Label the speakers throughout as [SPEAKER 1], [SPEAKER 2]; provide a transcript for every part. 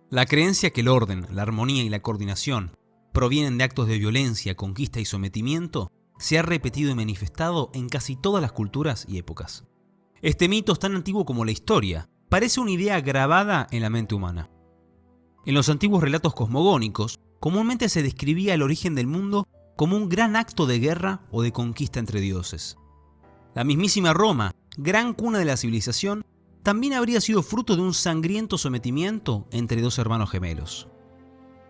[SPEAKER 1] La creencia que el orden, la armonía y la coordinación provienen de actos de violencia, conquista y sometimiento se ha repetido y manifestado en casi todas las culturas y épocas. Este mito es tan antiguo como la historia, parece una idea grabada en la mente humana. En los antiguos relatos cosmogónicos, comúnmente se describía el origen del mundo como un gran acto de guerra o de conquista entre dioses. La mismísima Roma, gran cuna de la civilización, también habría sido fruto de un sangriento sometimiento entre dos hermanos gemelos.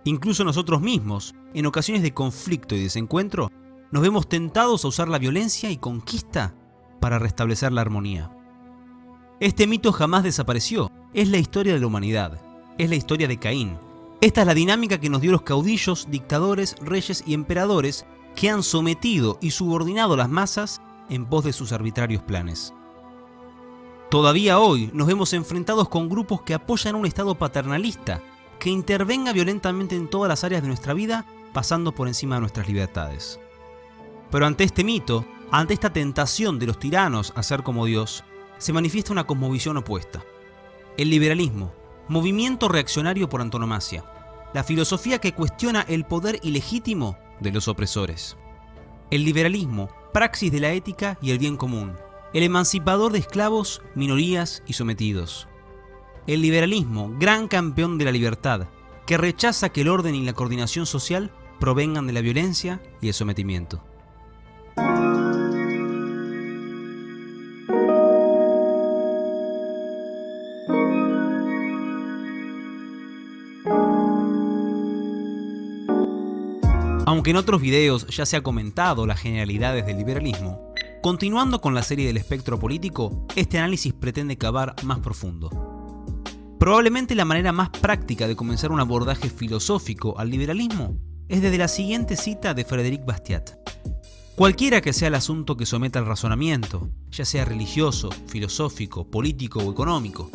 [SPEAKER 1] Incluso nosotros mismos, en ocasiones de conflicto y desencuentro, nos vemos tentados a usar la violencia y conquista para restablecer la armonía. Este mito jamás desapareció, es la historia de la humanidad, es la historia de Caín. Esta es la dinámica que nos dio los caudillos, dictadores, reyes y emperadores que han sometido y subordinado a las masas en pos de sus arbitrarios planes. Todavía hoy nos vemos enfrentados con grupos que apoyan un Estado paternalista que intervenga violentamente en todas las áreas de nuestra vida, pasando por encima de nuestras libertades. Pero ante este mito, ante esta tentación de los tiranos a ser como Dios, se manifiesta una cosmovisión opuesta. El liberalismo, movimiento reaccionario por antonomasia, la filosofía que cuestiona el poder ilegítimo de los opresores. El liberalismo, praxis de la ética y el bien común, el emancipador de esclavos, minorías y sometidos. El liberalismo, gran campeón de la libertad, que rechaza que el orden y la coordinación social provengan de la violencia y el sometimiento. Aunque en otros videos ya se ha comentado las generalidades del liberalismo, continuando con la serie del espectro político, este análisis pretende cavar más profundo. Probablemente la manera más práctica de comenzar un abordaje filosófico al liberalismo es desde la siguiente cita de Frédéric Bastiat. Cualquiera que sea el asunto que someta al razonamiento, ya sea religioso, filosófico, político o económico,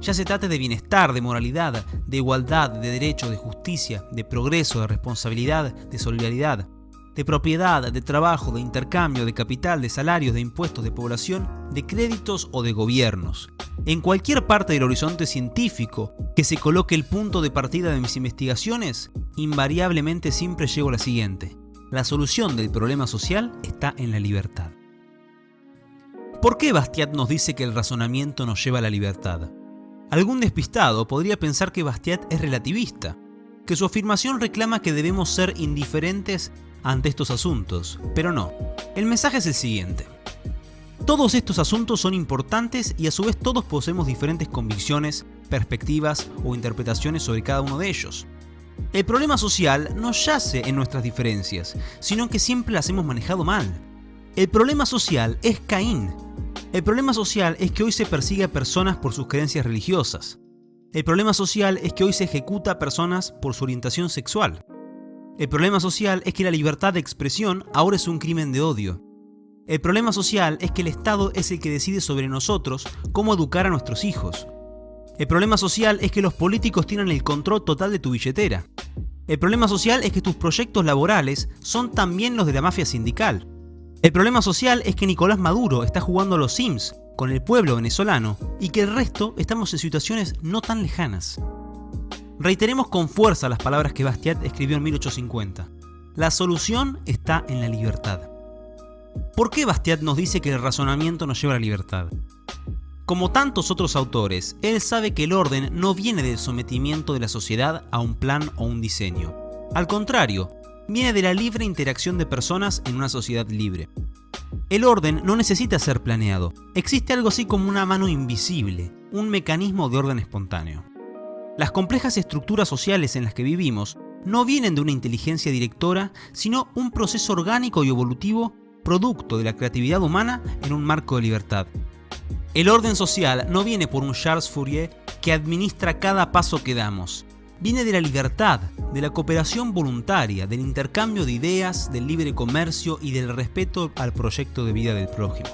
[SPEAKER 1] ya se trate de bienestar, de moralidad, de igualdad, de derecho, de justicia, de progreso, de responsabilidad, de solidaridad, de propiedad, de trabajo, de intercambio, de capital, de salarios, de impuestos, de población, de créditos o de gobiernos. En cualquier parte del horizonte científico que se coloque el punto de partida de mis investigaciones, invariablemente siempre llego a la siguiente: la solución del problema social está en la libertad. ¿Por qué Bastiat nos dice que el razonamiento nos lleva a la libertad? Algún despistado podría pensar que Bastiat es relativista, que su afirmación reclama que debemos ser indiferentes ante estos asuntos, pero no. El mensaje es el siguiente: todos estos asuntos son importantes y a su vez todos poseemos diferentes convicciones, perspectivas o interpretaciones sobre cada uno de ellos. El problema social no yace en nuestras diferencias, sino que siempre las hemos manejado mal. El problema social es Caín. El problema social es que hoy se persigue a personas por sus creencias religiosas. El problema social es que hoy se ejecuta a personas por su orientación sexual. El problema social es que la libertad de expresión ahora es un crimen de odio. El problema social es que el Estado es el que decide sobre nosotros cómo educar a nuestros hijos. El problema social es que los políticos tienen el control total de tu billetera. El problema social es que tus proyectos laborales son también los de la mafia sindical. El problema social es que Nicolás Maduro está jugando a los Sims con el pueblo venezolano y que el resto estamos en situaciones no tan lejanas. Reiteremos con fuerza las palabras que Bastiat escribió en 1850. La solución está en la libertad. ¿Por qué Bastiat nos dice que el razonamiento nos lleva a la libertad? Como tantos otros autores, él sabe que el orden no viene del sometimiento de la sociedad a un plan o un diseño. Al contrario, viene de la libre interacción de personas en una sociedad libre. El orden no necesita ser planeado. Existe algo así como una mano invisible, un mecanismo de orden espontáneo. Las complejas estructuras sociales en las que vivimos no vienen de una inteligencia directora, sino un proceso orgánico y evolutivo producto de la creatividad humana en un marco de libertad. El orden social no viene por un Charles Fourier que administra cada paso que damos. Viene de la libertad, de la cooperación voluntaria, del intercambio de ideas, del libre comercio y del respeto al proyecto de vida del prójimo.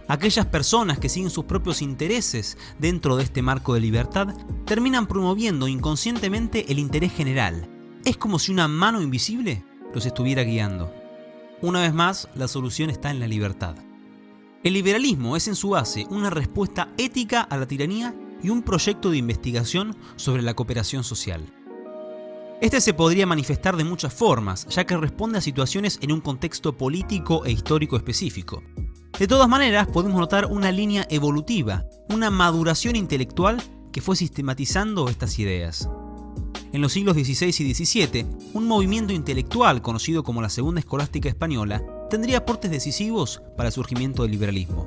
[SPEAKER 1] Aquellas personas que siguen sus propios intereses dentro de este marco de libertad terminan promoviendo inconscientemente el interés general. Es como si una mano invisible los estuviera guiando. Una vez más, la solución está en la libertad. El liberalismo es en su base una respuesta ética a la tiranía y un proyecto de investigación sobre la cooperación social. Este se podría manifestar de muchas formas, ya que responde a situaciones en un contexto político e histórico específico. De todas maneras, podemos notar una línea evolutiva, una maduración intelectual que fue sistematizando estas ideas. En los siglos XVI y XVII, un movimiento intelectual conocido como la Segunda Escolástica Española tendría aportes decisivos para el surgimiento del liberalismo.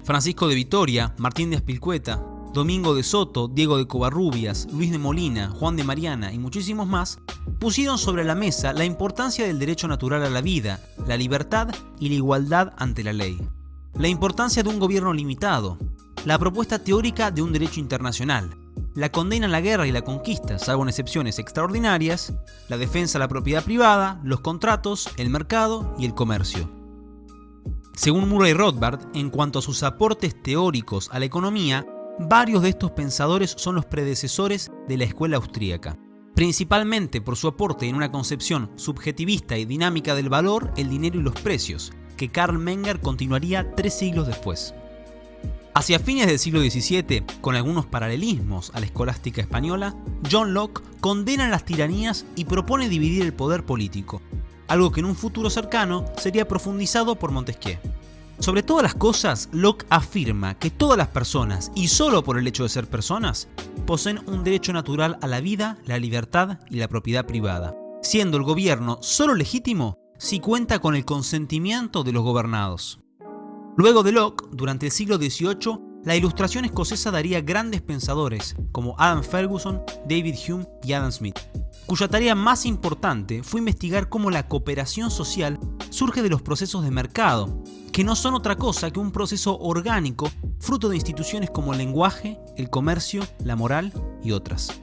[SPEAKER 1] Francisco de Vitoria, Martín de Azpilcueta, Domingo de Soto, Diego de Covarrubias, Luis de Molina, Juan de Mariana y muchísimos más pusieron sobre la mesa la importancia del derecho natural a la vida, la libertad y la igualdad ante la ley, la importancia de un gobierno limitado, la propuesta teórica de un derecho internacional, la condena a la guerra y la conquista, salvo en excepciones extraordinarias, la defensa a la propiedad privada, los contratos, el mercado y el comercio. Según Murray Rothbard, en cuanto a sus aportes teóricos a la economía, varios de estos pensadores son los predecesores de la escuela austríaca, principalmente por su aporte en una concepción subjetivista y dinámica del valor, el dinero y los precios, que Karl Menger continuaría 3 siglos después. Hacia fines del siglo XVII, con algunos paralelismos a la escolástica española, John Locke condena las tiranías y propone dividir el poder político, algo que en un futuro cercano sería profundizado por Montesquieu. Sobre todas las cosas, Locke afirma que todas las personas, y solo por el hecho de ser personas, poseen un derecho natural a la vida, la libertad y la propiedad privada, siendo el gobierno solo legítimo si cuenta con el consentimiento de los gobernados. Luego de Locke, durante el siglo XVIII, la Ilustración escocesa daría grandes pensadores como Adam Ferguson, David Hume y Adam Smith, cuya tarea más importante fue investigar cómo la cooperación social surge de los procesos de mercado, que no son otra cosa que un proceso orgánico fruto de instituciones como el lenguaje, el comercio, la moral y otras.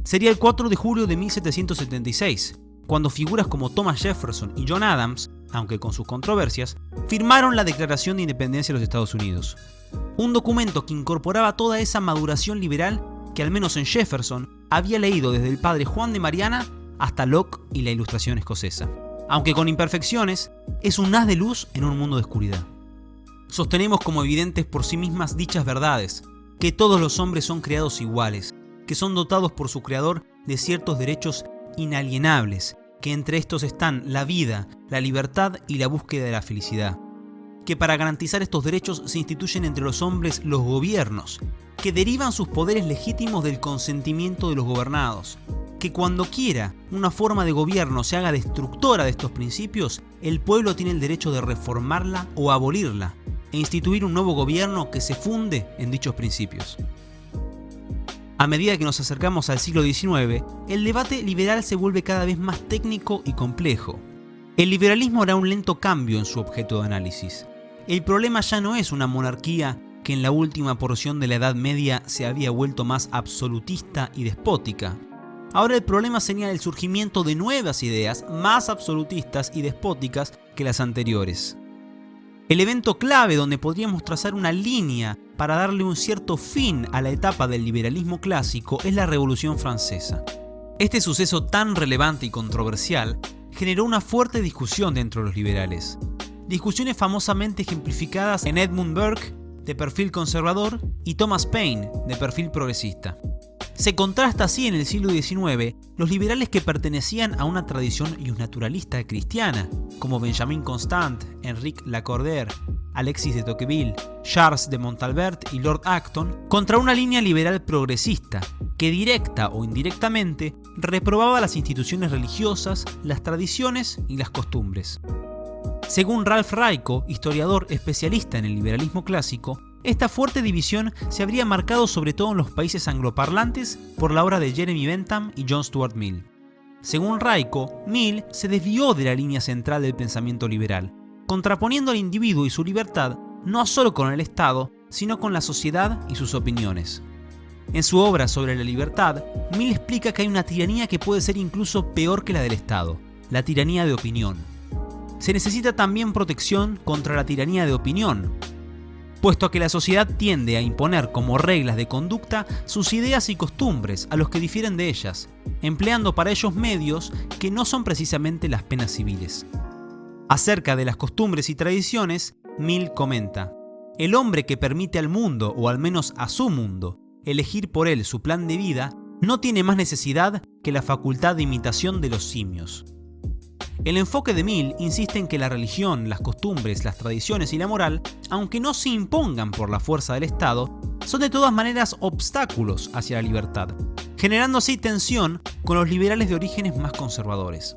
[SPEAKER 1] Sería el 4 de julio de 1776, cuando figuras como Thomas Jefferson y John Adams, aunque con sus controversias, firmaron la Declaración de Independencia de los Estados Unidos. Un documento que incorporaba toda esa maduración liberal que al menos en Jefferson había leído desde el padre Juan de Mariana hasta Locke y la Ilustración escocesa. Aunque con imperfecciones, es un haz de luz en un mundo de oscuridad. Sostenemos como evidentes por sí mismas dichas verdades, que todos los hombres son creados iguales, que son dotados por su creador de ciertos derechos inalienables, que entre estos están la vida, la libertad y la búsqueda de la felicidad, que para garantizar estos derechos se instituyen entre los hombres los gobiernos, que derivan sus poderes legítimos del consentimiento de los gobernados, que cuando quiera una forma de gobierno se haga destructora de estos principios, el pueblo tiene el derecho de reformarla o abolirla e instituir un nuevo gobierno que se funde en dichos principios. A medida que nos acercamos al siglo XIX, el debate liberal se vuelve cada vez más técnico y complejo. El liberalismo hará un lento cambio en su objeto de análisis. El problema ya no es una monarquía que en la última porción de la Edad Media se había vuelto más absolutista y despótica. Ahora el problema sería el surgimiento de nuevas ideas más absolutistas y despóticas que las anteriores. El evento clave donde podríamos trazar una línea para darle un cierto fin a la etapa del liberalismo clásico es la Revolución Francesa. Este suceso tan relevante y controversial generó una fuerte discusión dentro de los liberales. Discusiones famosamente ejemplificadas en Edmund Burke, de perfil conservador, y Thomas Paine, de perfil progresista. Se contrasta así en el siglo XIX los liberales que pertenecían a una tradición naturalista cristiana, como Benjamin Constant, Enrique Lacordaire, Alexis de Tocqueville, Charles de Montalbert y Lord Acton, contra una línea liberal progresista, que directa o indirectamente reprobaba las instituciones religiosas, las tradiciones y las costumbres. Según Ralph Raico, historiador especialista en el liberalismo clásico, esta fuerte división se habría marcado sobre todo en los países angloparlantes por la obra de Jeremy Bentham y John Stuart Mill. Según Raico, Mill se desvió de la línea central del pensamiento liberal, contraponiendo al individuo y su libertad no solo con el Estado, sino con la sociedad y sus opiniones. En su obra sobre la libertad, Mill explica que hay una tiranía que puede ser incluso peor que la del Estado, la tiranía de opinión. Se necesita también protección contra la tiranía de opinión, puesto que la sociedad tiende a imponer como reglas de conducta sus ideas y costumbres a los que difieren de ellas, empleando para ellos medios que no son precisamente las penas civiles. Acerca de las costumbres y tradiciones, Mill comenta: el hombre que permite al mundo, o al menos a su mundo, elegir por él su plan de vida, no tiene más necesidad que la facultad de imitación de los simios. El enfoque de Mill insiste en que la religión, las costumbres, las tradiciones y la moral, aunque no se impongan por la fuerza del Estado, son de todas maneras obstáculos hacia la libertad, generando así tensión con los liberales de orígenes más conservadores.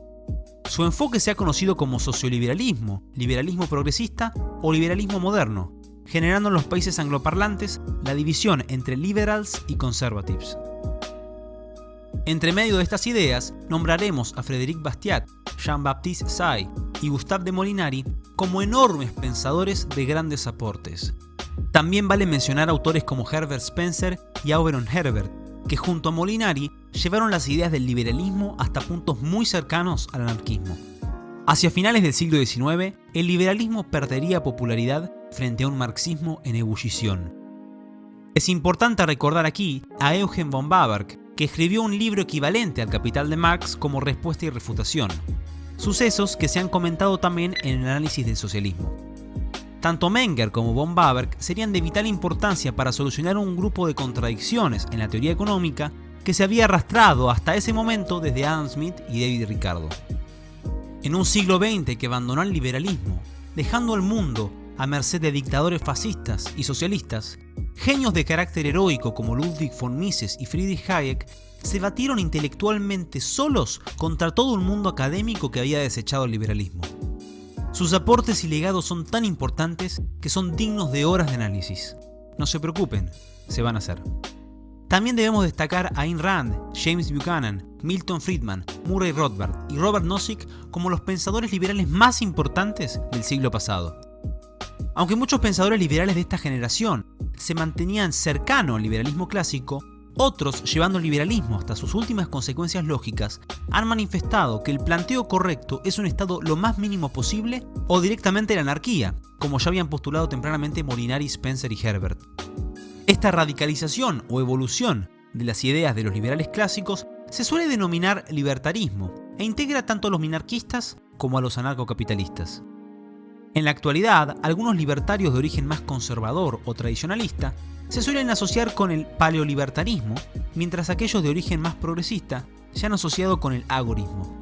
[SPEAKER 1] Su enfoque se ha conocido como socioliberalismo, liberalismo progresista o liberalismo moderno, generando en los países angloparlantes la división entre liberals y conservatives. Entre medio de estas ideas, nombraremos a Frédéric Bastiat, Jean-Baptiste Say y Gustave de Molinari como enormes pensadores de grandes aportes. También vale mencionar autores como Herbert Spencer y Auberon Herbert, que junto a Molinari llevaron las ideas del liberalismo hasta puntos muy cercanos al anarquismo. Hacia finales del siglo XIX, el liberalismo perdería popularidad frente a un marxismo en ebullición. Es importante recordar aquí a Eugen von Bäverk, que escribió un libro equivalente al Capital de Marx como respuesta y refutación, sucesos que se han comentado también en el análisis del socialismo. Tanto Menger como von Bäverk serían de vital importancia para solucionar un grupo de contradicciones en la teoría económica que se había arrastrado hasta ese momento desde Adam Smith y David Ricardo. En un siglo XX que abandonó el liberalismo, dejando al mundo a merced de dictadores fascistas y socialistas, genios de carácter heroico como Ludwig von Mises y Friedrich Hayek se batieron intelectualmente solos contra todo un mundo académico que había desechado el liberalismo. Sus aportes y legados son tan importantes que son dignos de horas de análisis. No se preocupen, se van a hacer. También debemos destacar a Ayn Rand, James Buchanan, Milton Friedman, Murray Rothbard y Robert Nozick como los pensadores liberales más importantes del siglo pasado. Aunque muchos pensadores liberales de esta generación se mantenían cercanos al liberalismo clásico, otros, llevando el liberalismo hasta sus últimas consecuencias lógicas, han manifestado que el planteo correcto es un estado lo más mínimo posible o directamente la anarquía, como ya habían postulado tempranamente Molinari, Spencer y Herbert. Esta radicalización o evolución de las ideas de los liberales clásicos se suele denominar libertarismo e integra tanto a los minarquistas como a los anarcocapitalistas. En la actualidad, algunos libertarios de origen más conservador o tradicionalista se suelen asociar con el paleolibertarismo, mientras aquellos de origen más progresista se han asociado con el agorismo.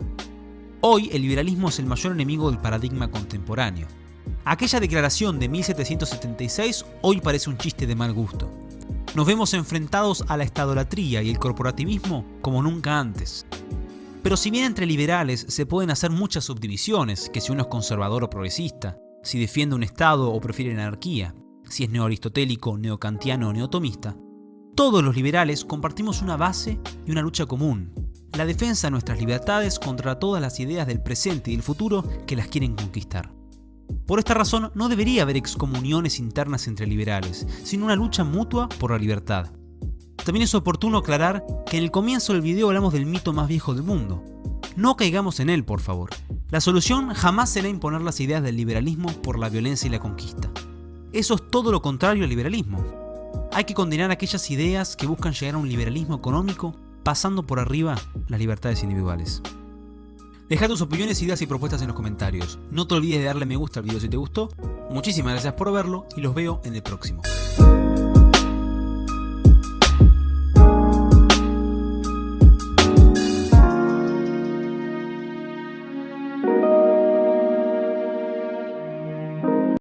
[SPEAKER 1] Hoy el liberalismo es el mayor enemigo del paradigma contemporáneo. Aquella declaración de 1776 hoy parece un chiste de mal gusto. Nos vemos enfrentados a la estadolatría y el corporativismo como nunca antes. Pero si bien entre liberales se pueden hacer muchas subdivisiones, que si uno es conservador o progresista, si defiende un Estado o prefiere la anarquía, si es neoaristotélico, neokantiano o neotomista, todos los liberales compartimos una base y una lucha común: la defensa de nuestras libertades contra todas las ideas del presente y del futuro que las quieren conquistar. Por esta razón no debería haber excomuniones internas entre liberales, sino una lucha mutua por la libertad. También es oportuno aclarar que en el comienzo del video hablamos del mito más viejo del mundo. No caigamos en él, por favor. La solución jamás será imponer las ideas del liberalismo por la violencia y la conquista. Eso es todo lo contrario al liberalismo. Hay que condenar aquellas ideas que buscan llegar a un liberalismo económico pasando por arriba las libertades individuales. Deja tus opiniones, ideas y propuestas en los comentarios. No te olvides de darle me gusta al video si te gustó. Muchísimas gracias por verlo y los veo en el próximo.